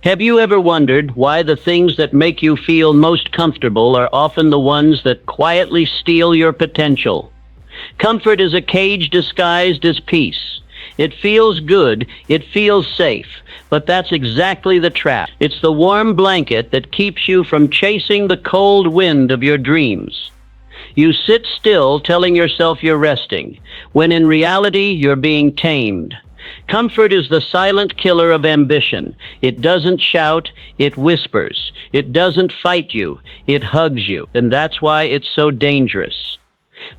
Have you ever wondered why the things that make you feel most comfortable are often the ones that quietly steal your potential? Comfort is a cage disguised as peace. It feels good, it feels safe, but that's exactly the trap. It's the warm blanket that keeps you from chasing the cold wind of your dreams. You sit still telling yourself you're resting, when in reality you're being tamed. Comfort is the silent killer of ambition. It doesn't shout, it whispers. It doesn't fight you, it hugs you. And that's why it's so dangerous.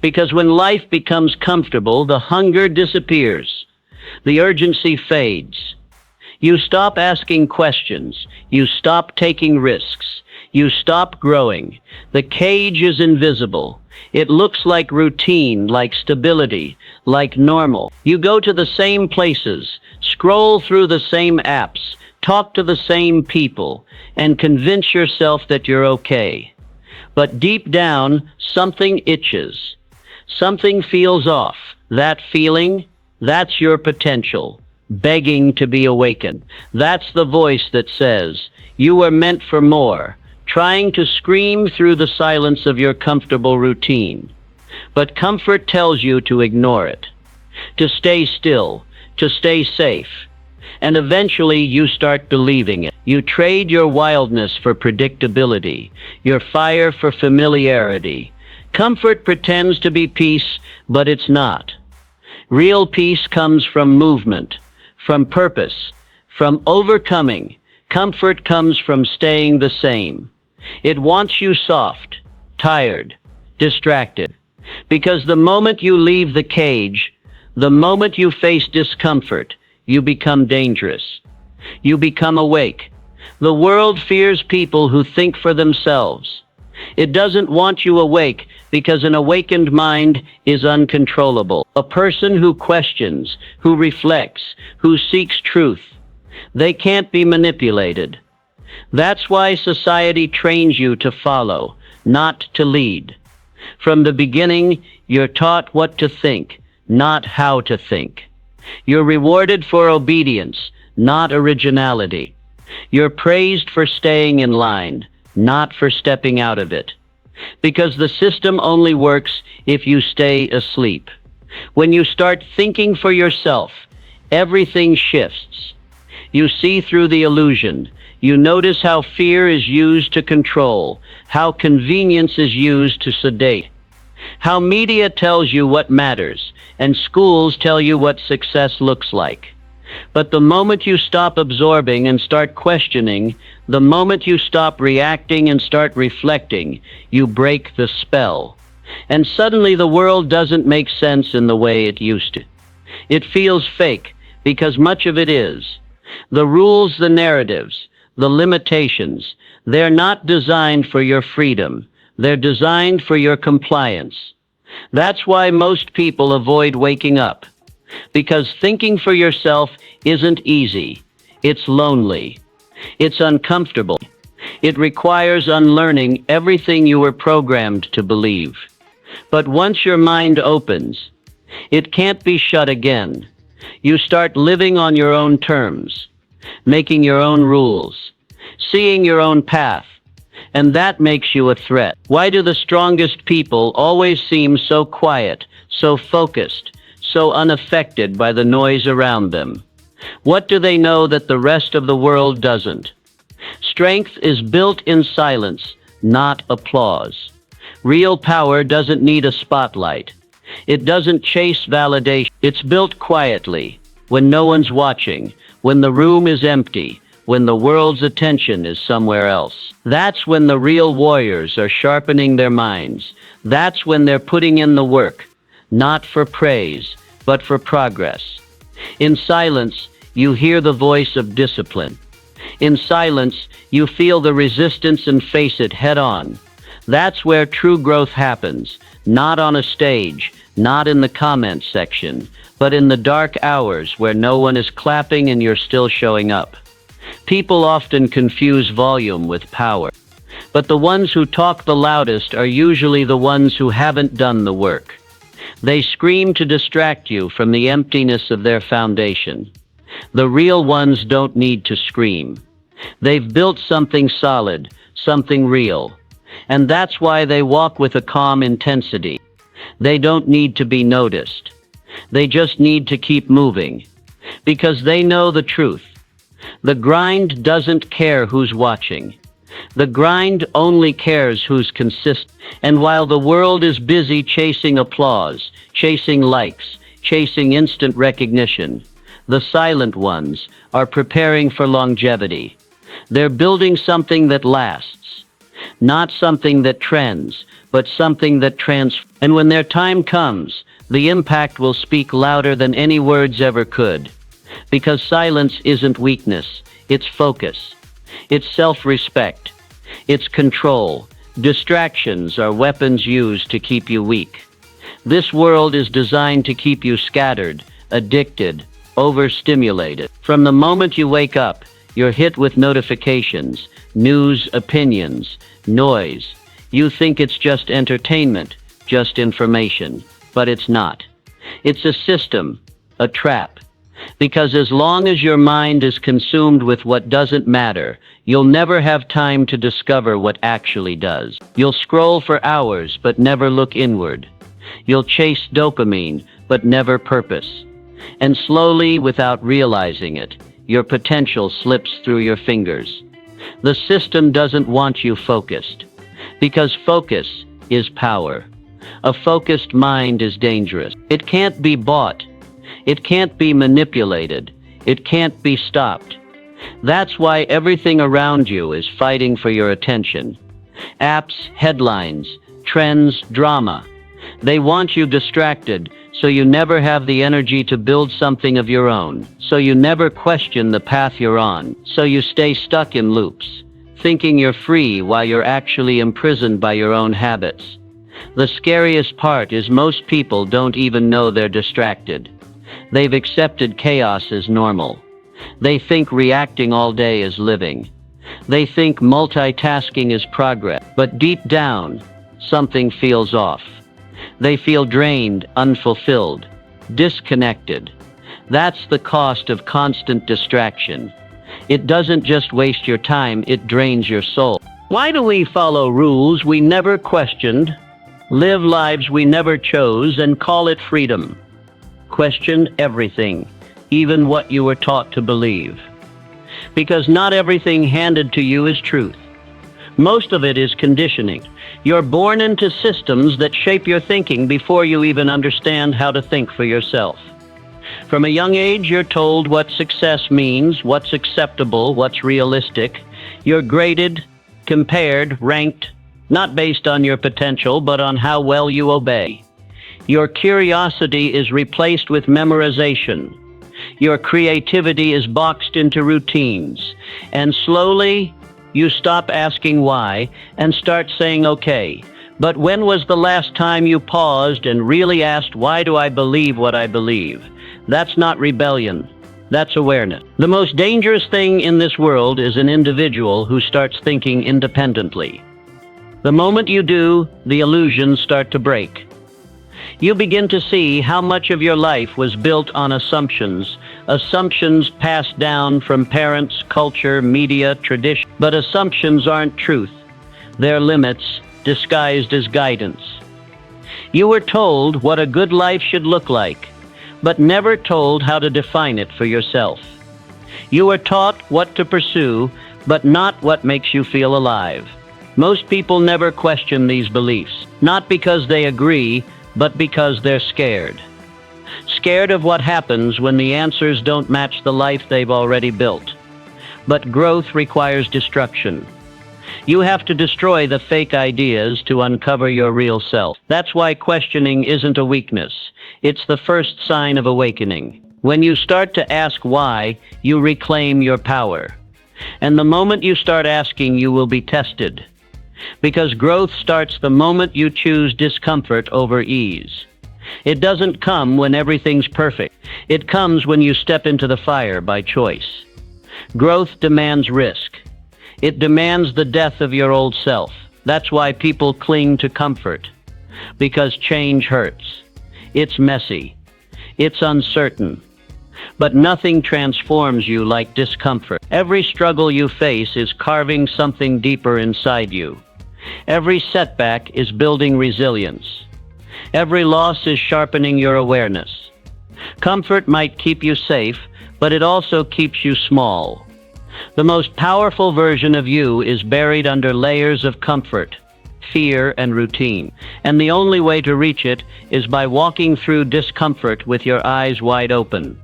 Because when life becomes comfortable, the hunger disappears. The urgency fades. You stop asking questions. You stop taking risks. You stop growing. The cage is invisible. It looks like routine, like stability, like normal. You go to the same places, scroll through the same apps, talk to the same people, and convince yourself that you're okay. But deep down, something itches. Something feels off. That feeling, that's your potential, begging to be awakened. That's the voice that says, you were meant for more, trying to scream through the silence of your comfortable routine. But comfort tells you to ignore it, to stay still, to stay safe. And eventually you start believing it. You trade your wildness for predictability, your fire for familiarity. Comfort pretends to be peace, but it's not. Real peace comes from movement, from purpose, from overcoming. Comfort comes from staying the same. It wants you soft, tired, distracted. Because the moment you leave the cage, the moment you face discomfort, you become dangerous. You become awake. The world fears people who think for themselves. It doesn't want you awake because an awakened mind is uncontrollable. A person who questions, who reflects, who seeks truth, they can't be manipulated. That's why society trains you to follow, not to lead. From the beginning, you're taught what to think, not how to think. You're rewarded for obedience, not originality. You're praised for staying in line, not for stepping out of it. Because the system only works if you stay asleep. When you start thinking for yourself, everything shifts. You see through the illusion. You notice how fear is used to control, how convenience is used to sedate, how media tells you what matters, and schools tell you what success looks like. But the moment you stop absorbing and start questioning, the moment you stop reacting and start reflecting, you break the spell. And suddenly the world doesn't make sense in the way it used to. It feels fake, because much of it is. The rules, the narratives, the limitations, they're not designed for your freedom. They're designed for your compliance. That's why most people avoid waking up. Because thinking for yourself isn't easy. It's lonely. It's uncomfortable. It requires unlearning everything you were programmed to believe. But once your mind opens, it can't be shut again. You start living on your own terms, making your own rules, seeing your own path, and that makes you a threat. Why do the strongest people always seem so quiet, so focused, so unaffected by the noise around them? What do they know that the rest of the world doesn't? Strength is built in silence, not applause. Real power doesn't need a spotlight. It doesn't chase validation. It's built quietly, when no one's watching, when the room is empty, when the world's attention is somewhere else. That's when the real warriors are sharpening their minds. That's when they're putting in the work, not for praise, but for progress. In silence, you hear the voice of discipline. In silence, you feel the resistance and face it head on. That's where true growth happens, not on a stage, not in the comment section, but in the dark hours where no one is clapping and you're still showing up. People often confuse volume with power, but the ones who talk the loudest are usually the ones who haven't done the work. They scream to distract you from the emptiness of their foundation. The real ones don't need to scream. They've built something solid, something real. And that's why they walk with a calm intensity. They don't need to be noticed. They just need to keep moving. Because they know the truth. The grind doesn't care who's watching. The grind only cares who's consistent. And while the world is busy chasing applause, chasing likes, chasing instant recognition, the silent ones are preparing for longevity. They're building something that lasts. Not something that trends, but something that transforms. And when their time comes, the impact will speak louder than any words ever could. Because silence isn't weakness, it's focus. It's self-respect. It's control. Distractions are weapons used to keep you weak. This world is designed to keep you scattered, addicted, overstimulated. From the moment you wake up, you're hit with notifications, news, opinions, noise. You think it's just entertainment, just information, but it's not. It's a system, a trap. Because as long as your mind is consumed with what doesn't matter, you'll never have time to discover what actually does. You'll scroll for hours but never look inward. You'll chase dopamine but never purpose. And slowly, without realizing it, your potential slips through your fingers. The system doesn't want you focused. Because focus is power. A focused mind is dangerous. It can't be bought. It can't be manipulated. It can't be stopped. That's why everything around you is fighting for your attention. Apps, headlines, trends, drama. They want you distracted, so you never have the energy to build something of your own. So you never question the path you're on. So you stay stuck in loops, thinking you're free while you're actually imprisoned by your own habits. The scariest part is most people don't even know they're distracted. They've accepted chaos as normal. They think reacting all day is living. They think multitasking is progress. But deep down, something feels off. They feel drained, unfulfilled, disconnected. That's the cost of constant distraction. It doesn't just waste your time, it drains your soul. Why do we follow rules we never questioned, live lives we never chose, and call it freedom? Question everything, even what you were taught to believe. Because not everything handed to you is truth. Most of it is conditioning. You're born into systems that shape your thinking before you even understand how to think for yourself. From a young age, you're told what success means, what's acceptable, what's realistic. You're graded, compared, ranked, not based on your potential, but on how well you obey. Your curiosity is replaced with memorization. Your creativity is boxed into routines. And slowly, you stop asking why and start saying, okay, but when was the last time you paused and really asked, why do I believe what I believe? That's not rebellion. That's awareness. The most dangerous thing in this world is an individual who starts thinking independently. The moment you do, the illusions start to break. You begin to see how much of your life was built on assumptions passed down from parents, culture, media, tradition. But assumptions aren't truth. They're limits disguised as guidance. You were told what a good life should look like, but never told how to define it for yourself. You were taught what to pursue, but not what makes you feel alive. Most people never question these beliefs, not because they agree, but because they're scared. Scared of what happens when the answers don't match the life they've already built. But growth requires destruction. You have to destroy the fake ideas to uncover your real self. That's why questioning isn't a weakness. It's the first sign of awakening. When you start to ask why, you reclaim your power. And the moment you start asking, you will be tested. Because growth starts the moment you choose discomfort over ease. It doesn't come when everything's perfect. It comes when you step into the fire by choice. Growth demands risk. It demands the death of your old self. That's why people cling to comfort. Because change hurts. It's messy. It's uncertain. But nothing transforms you like discomfort. Every struggle you face is carving something deeper inside you. Every setback is building resilience. Every loss is sharpening your awareness. Comfort might keep you safe, but it also keeps you small. The most powerful version of you is buried under layers of comfort, fear, and routine. And the only way to reach it is by walking through discomfort with your eyes wide open.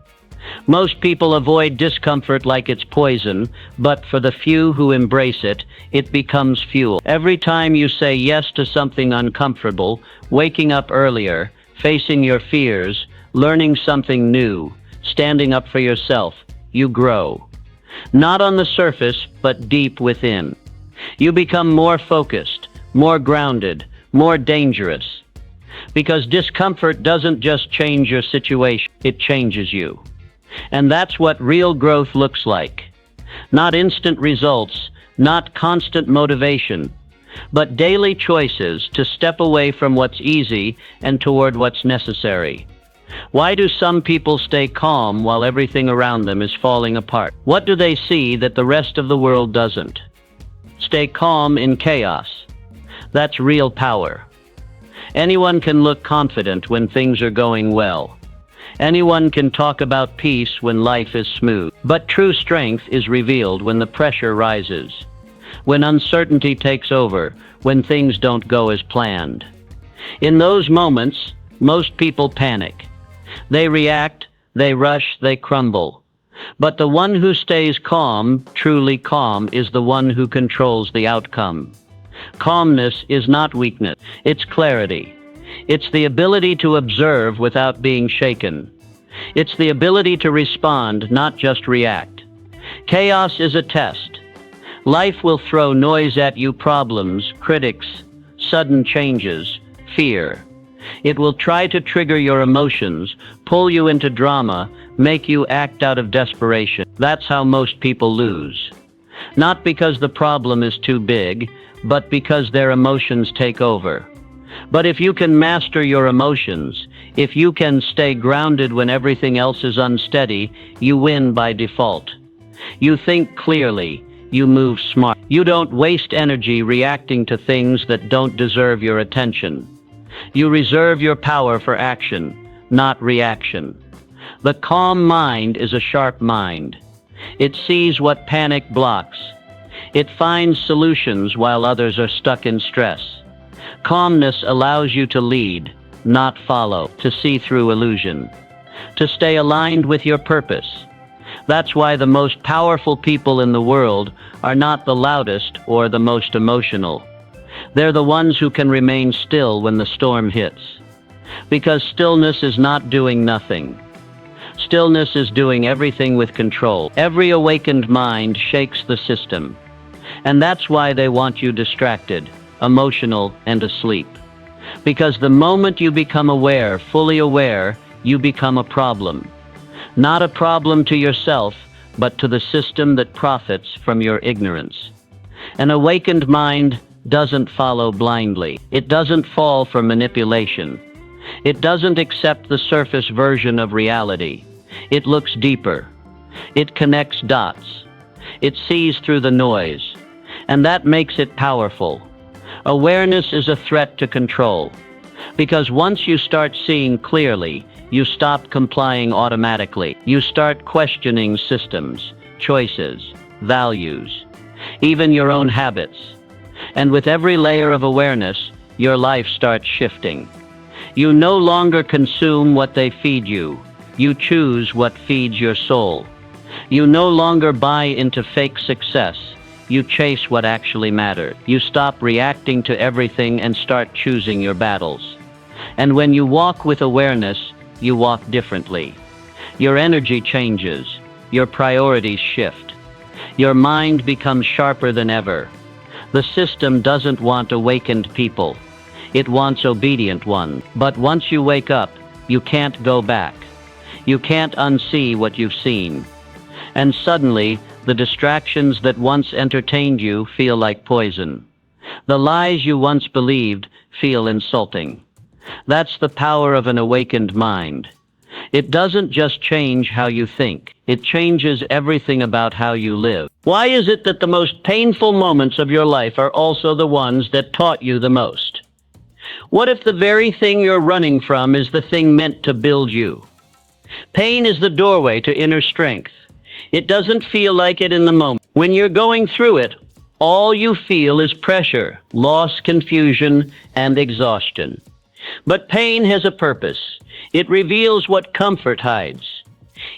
Most people avoid discomfort like it's poison, but for the few who embrace it, it becomes fuel. Every time you say yes to something uncomfortable, waking up earlier, facing your fears, learning something new, standing up for yourself, you grow. Not on the surface, but deep within. You become more focused, more grounded, more dangerous. Because discomfort doesn't just change your situation, it changes you. And that's what real growth looks like. Not instant results, not constant motivation, but daily choices to step away from what's easy and toward what's necessary. Why do some people stay calm while everything around them is falling apart? What do they see that the rest of the world doesn't? Stay calm in chaos. That's real power. Anyone can look confident when things are going well. Anyone can talk about peace when life is smooth. But true strength is revealed when the pressure rises, when uncertainty takes over, when things don't go as planned. In those moments, most people panic. They react, they rush, they crumble. But the one who stays calm, truly calm, is the one who controls the outcome. Calmness is not weakness, it's clarity. It's the ability to observe without being shaken. It's the ability to respond, not just react. Chaos is a test. Life will throw noise at you, problems, critics, sudden changes, fear. It will try to trigger your emotions, pull you into drama, make you act out of desperation. That's how most people lose. Not because the problem is too big, but because their emotions take over. But if you can master your emotions, if you can stay grounded when everything else is unsteady, you win by default. You think clearly, you move smart. You don't waste energy reacting to things that don't deserve your attention. You reserve your power for action, not reaction. The calm mind is a sharp mind. It sees what panic blocks. It finds solutions while others are stuck in stress. Calmness allows you to lead, not follow, to see through illusion, to stay aligned with your purpose. That's why the most powerful people in the world are not the loudest or the most emotional. They're the ones who can remain still when the storm hits. Because stillness is not doing nothing. Stillness is doing everything with control. Every awakened mind shakes the system. And that's why they want you distracted, emotional, and asleep. Because the moment you become aware, fully aware, you become a problem. Not a problem to yourself, but to the system that profits from your ignorance. An awakened mind doesn't follow blindly. It doesn't fall for manipulation. It doesn't accept the surface version of reality. It looks deeper. It connects dots. It sees through the noise. And that makes it powerful. Awareness is a threat to control. Because once you start seeing clearly, you stop complying automatically. You start questioning systems, choices, values, even your own habits. And with every layer of awareness, your life starts shifting. You no longer consume what they feed you. You choose what feeds your soul. You no longer buy into fake success. You chase what actually matters. You stop reacting to everything and start choosing your battles. And when you walk with awareness, you walk differently. Your energy changes. Your priorities shift. Your mind becomes sharper than ever. The system doesn't want awakened people. It wants obedient ones. But once you wake up, you can't go back. You can't unsee what you've seen. And suddenly, the distractions that once entertained you feel like poison. The lies you once believed feel insulting. That's the power of an awakened mind. It doesn't just change how you think. It changes everything about how you live. Why is it that the most painful moments of your life are also the ones that taught you the most? What if the very thing you're running from is the thing meant to build you? Pain is the doorway to inner strength. It doesn't feel like it in the moment. When you're going through it, all you feel is pressure, loss, confusion, and exhaustion. But pain has a purpose. It reveals what comfort hides.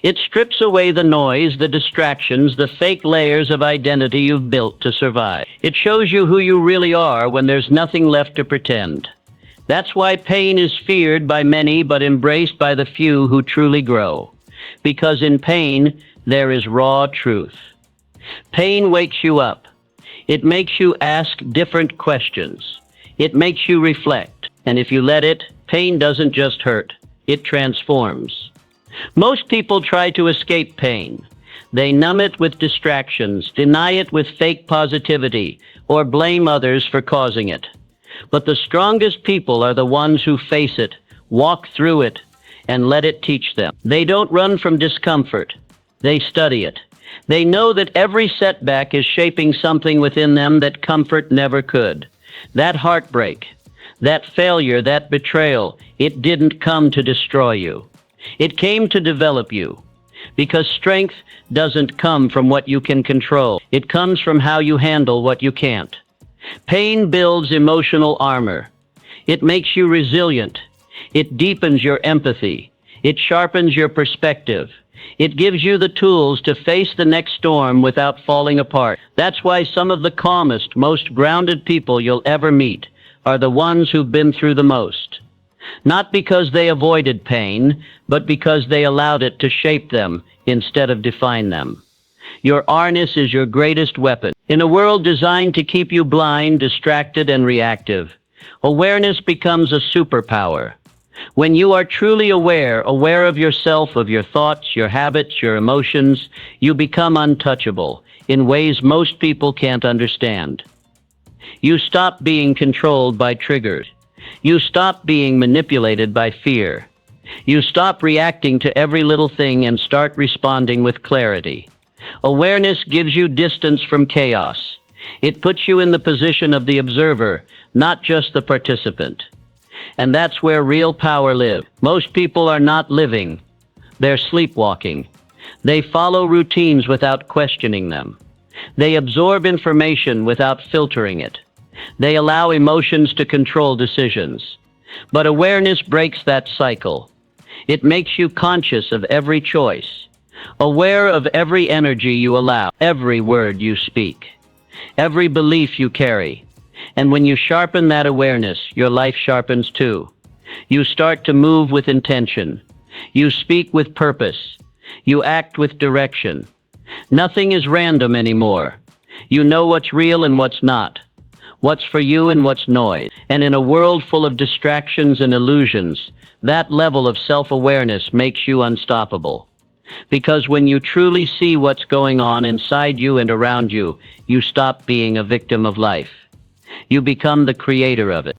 It strips away the noise, the distractions, the fake layers of identity you've built to survive. It shows you who you really are when there's nothing left to pretend. That's why pain is feared by many but embraced by the few who truly grow. Because in pain, there is raw truth. Pain wakes you up. It makes you ask different questions. It makes you reflect. And if you let it, pain doesn't just hurt, it transforms. Most people try to escape pain. They numb it with distractions, deny it with fake positivity, or blame others for causing it. But the strongest people are the ones who face it, walk through it, and let it teach them. They don't run from discomfort. They study it. They know that every setback is shaping something within them that comfort never could. That heartbreak, that failure, that betrayal, it didn't come to destroy you. It came to develop you. Because strength doesn't come from what you can control. It comes from how you handle what you can't. Pain builds emotional armor. It makes you resilient. It deepens your empathy. It sharpens your perspective. It gives you the tools to face the next storm without falling apart. That's why some of the calmest, most grounded people you'll ever meet are the ones who've been through the most. Not because they avoided pain, but because they allowed it to shape them instead of define them. Your awareness is your greatest weapon. In a world designed to keep you blind, distracted, and reactive, awareness becomes a superpower. When you are truly aware of yourself, of your thoughts, your habits, your emotions, you become untouchable in ways most people can't understand. You stop being controlled by triggers. You stop being manipulated by fear. You stop reacting to every little thing and start responding with clarity. Awareness gives you distance from chaos. It puts you in the position of the observer, not just the participant. And that's where real power lives. Most people are not living. They're sleepwalking. They follow routines without questioning them. They absorb information without filtering it. They allow emotions to control decisions. But awareness breaks that cycle. It makes you conscious of every choice, aware of every energy you allow, every word you speak, every belief you carry. And when you sharpen that awareness, your life sharpens too. You start to move with intention. You speak with purpose. You act with direction. Nothing is random anymore. You know what's real and what's not, what's for you and what's noise. And in a world full of distractions and illusions, that level of self-awareness makes you unstoppable. Because when you truly see what's going on inside you and around you, you stop being a victim of life. You become the creator of it.